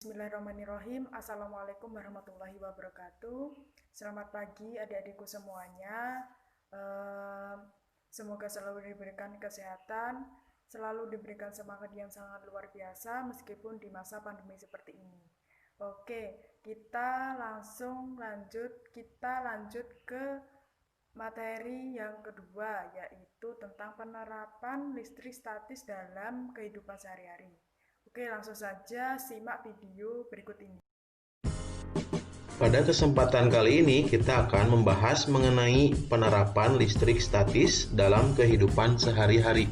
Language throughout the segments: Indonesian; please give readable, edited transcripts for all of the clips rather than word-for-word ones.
Bismillahirrahmanirrahim. Assalamualaikum warahmatullahi wabarakatuh. Selamat pagi adik-adikku semuanya. Semoga selalu diberikan kesehatan, selalu diberikan semangat yang sangat luar biasa meskipun di masa pandemi seperti ini. Oke, kita lanjut ke materi yang kedua, yaitu tentang penerapan listrik statis dalam kehidupan sehari-hari. Oke, langsung saja simak video berikut ini. Pada kesempatan kali ini kita akan membahas mengenai penerapan listrik statis dalam kehidupan sehari-hari.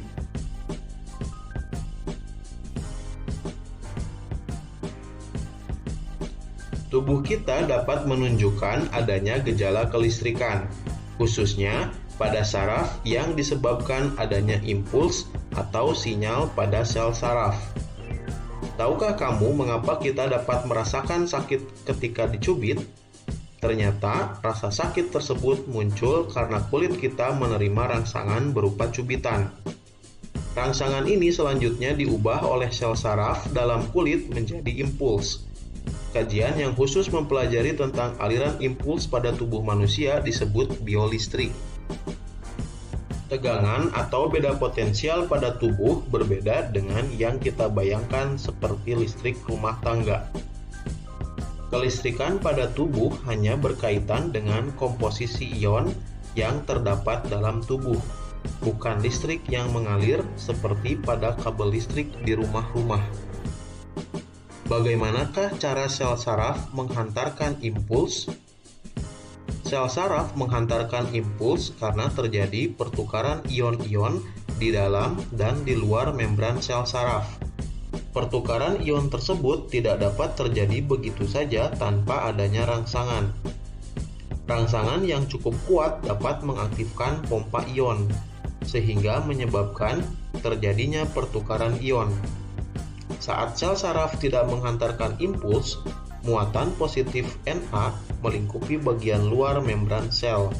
Tubuh kita dapat menunjukkan adanya gejala kelistrikan, khususnya pada saraf yang disebabkan adanya impuls atau sinyal pada sel saraf. Tahukah kamu mengapa kita dapat merasakan sakit ketika dicubit? Ternyata rasa sakit tersebut muncul karena kulit kita menerima rangsangan berupa cubitan. Rangsangan ini selanjutnya diubah oleh sel saraf dalam kulit menjadi impuls. Kajian yang khusus mempelajari tentang aliran impuls pada tubuh manusia disebut biolistrik. Tegangan atau beda potensial pada tubuh berbeda dengan yang kita bayangkan seperti listrik rumah tangga. Kelistrikan pada tubuh hanya berkaitan dengan komposisi ion yang terdapat dalam tubuh, bukan listrik yang mengalir seperti pada kabel listrik di rumah-rumah. Bagaimanakah cara sel saraf menghantarkan impuls? Sel saraf menghantarkan impuls karena terjadi pertukaran ion-ion di dalam dan di luar membran sel saraf. Pertukaran ion tersebut tidak dapat terjadi begitu saja tanpa adanya rangsangan. Rangsangan yang cukup kuat dapat mengaktifkan pompa ion, sehingga menyebabkan terjadinya pertukaran ion. Saat sel saraf tidak menghantarkan impuls, muatan positif Na melingkupi bagian luar membran sel.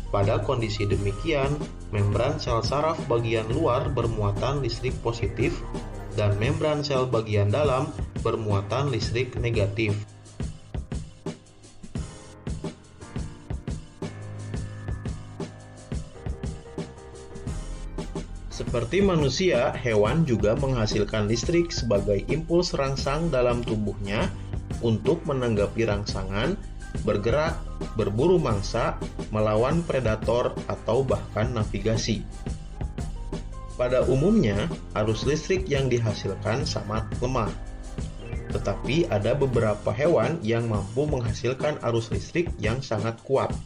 Pada kondisi demikian, membran sel saraf bagian luar bermuatan listrik positif dan membran sel bagian dalam bermuatan listrik negatif. Seperti manusia, hewan juga menghasilkan listrik sebagai impuls rangsang dalam tubuhnya untuk menanggapi rangsangan, bergerak, berburu mangsa, melawan predator, atau bahkan navigasi. Pada umumnya, arus listrik yang dihasilkan sangat lemah. Tetapi ada beberapa hewan yang mampu menghasilkan arus listrik yang sangat kuat.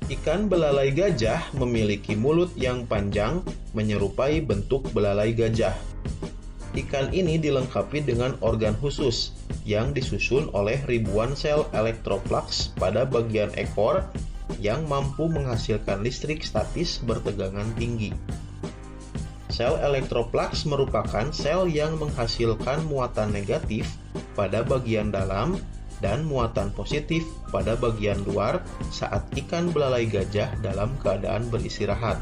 Ikan belalai gajah memiliki mulut yang panjang menyerupai bentuk belalai gajah. Ikan ini dilengkapi dengan organ khusus yang disusun oleh ribuan sel elektroplugs pada bagian ekor yang mampu menghasilkan listrik statis bertegangan tinggi. Sel elektroplugs merupakan sel yang menghasilkan muatan negatif pada bagian dalam dan muatan positif pada bagian luar saat ikan belalai gajah dalam keadaan beristirahat.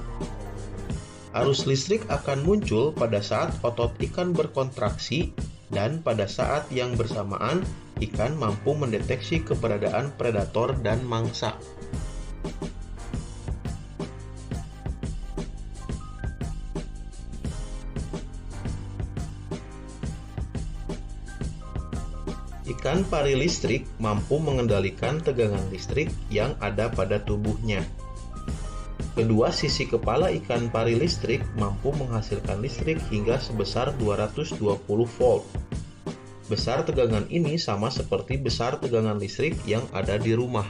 Arus listrik akan muncul pada saat otot ikan berkontraksi dan pada saat yang bersamaan ikan mampu mendeteksi keberadaan predator dan mangsa. Ikan pari listrik mampu mengendalikan tegangan listrik yang ada pada tubuhnya. Kedua sisi kepala ikan pari listrik mampu menghasilkan listrik hingga sebesar 220 volt. Besar tegangan ini sama seperti besar tegangan listrik yang ada di rumah.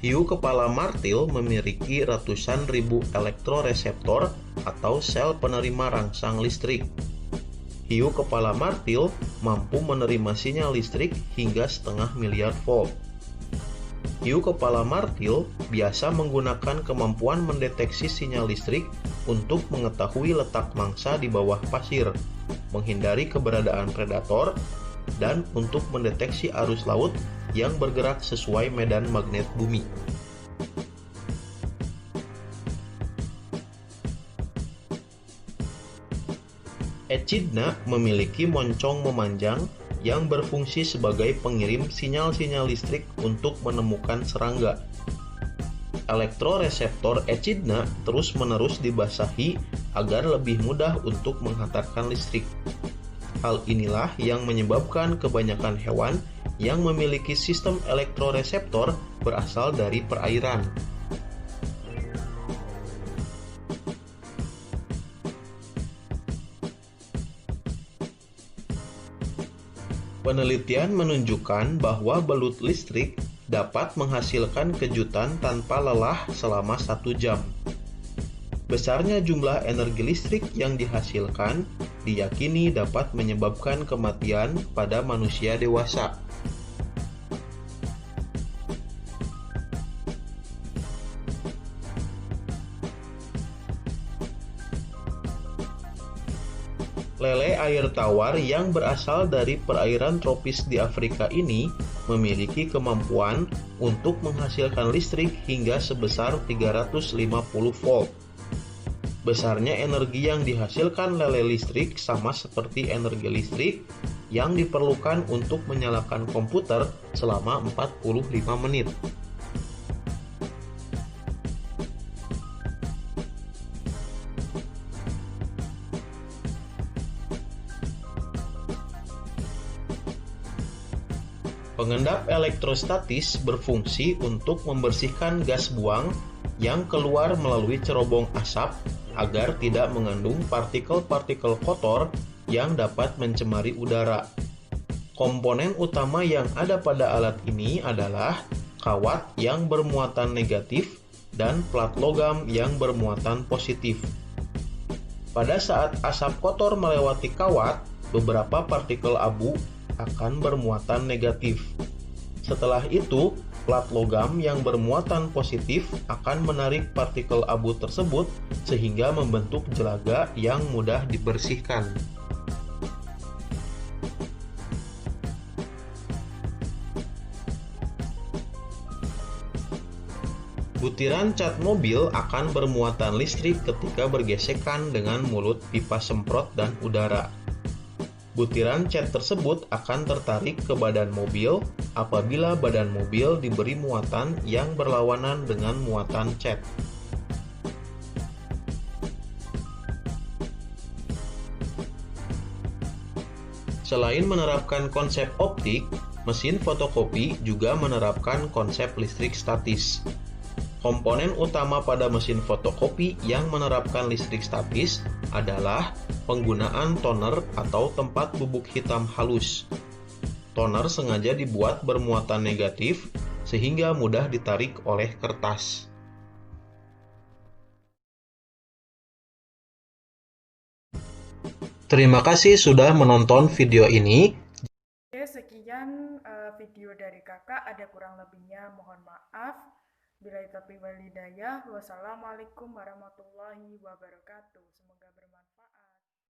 Hiu kepala martil memiliki ratusan ribu elektroreseptor atau sel penerima rangsang listrik. Hiu kepala martil mampu menerima sinyal listrik hingga 0,5 miliar volt. Hiu kepala martil biasa menggunakan kemampuan mendeteksi sinyal listrik untuk mengetahui letak mangsa di bawah pasir, menghindari keberadaan predator, dan untuk mendeteksi arus laut yang bergerak sesuai medan magnet bumi. Echidna memiliki moncong memanjang yang berfungsi sebagai pengirim sinyal-sinyal listrik untuk menemukan serangga. Elektroreseptor echidna terus-menerus dibasahi agar lebih mudah untuk menghantarkan listrik. Hal inilah yang menyebabkan kebanyakan hewan yang memiliki sistem elektroreseptor berasal dari perairan. Penelitian menunjukkan bahwa belut listrik dapat menghasilkan kejutan tanpa lelah selama 1 jam. Besarnya jumlah energi listrik yang dihasilkan diyakini dapat menyebabkan kematian pada manusia dewasa. Lele air tawar yang berasal dari perairan tropis di Afrika ini memiliki kemampuan untuk menghasilkan listrik hingga sebesar 350 volt. Besarnya energi yang dihasilkan lele listrik sama seperti energi listrik yang diperlukan untuk menyalakan komputer selama 45 menit. Pengendap elektrostatis berfungsi untuk membersihkan gas buang yang keluar melalui cerobong asap agar tidak mengandung partikel-partikel kotor yang dapat mencemari udara. Komponen utama yang ada pada alat ini adalah kawat yang bermuatan negatif dan plat logam yang bermuatan positif. Pada saat asap kotor melewati kawat, beberapa partikel abu akan bermuatan negatif. Setelah itu, plat logam yang bermuatan positif akan menarik partikel abu tersebut sehingga membentuk jelaga yang mudah dibersihkan. Butiran cat mobil akan bermuatan listrik ketika bergesekan dengan mulut pipa semprot dan udara. Butiran cat tersebut akan tertarik ke badan mobil apabila badan mobil diberi muatan yang berlawanan dengan muatan cat. Selain menerapkan konsep optik, mesin fotokopi juga menerapkan konsep listrik statis. Komponen utama pada mesin fotokopi yang menerapkan listrik statis adalah penggunaan toner atau tempat bubuk hitam halus. Toner sengaja dibuat bermuatan negatif sehingga mudah ditarik oleh kertas. Terima kasih sudah menonton video ini. Oke, sekian video dari kakak. Ada kurang lebihnya, mohon maaf. Billahi taufiq wal hidayah. Wassalamualaikum warahmatullahi wabarakatuh. Semoga bermanfaat.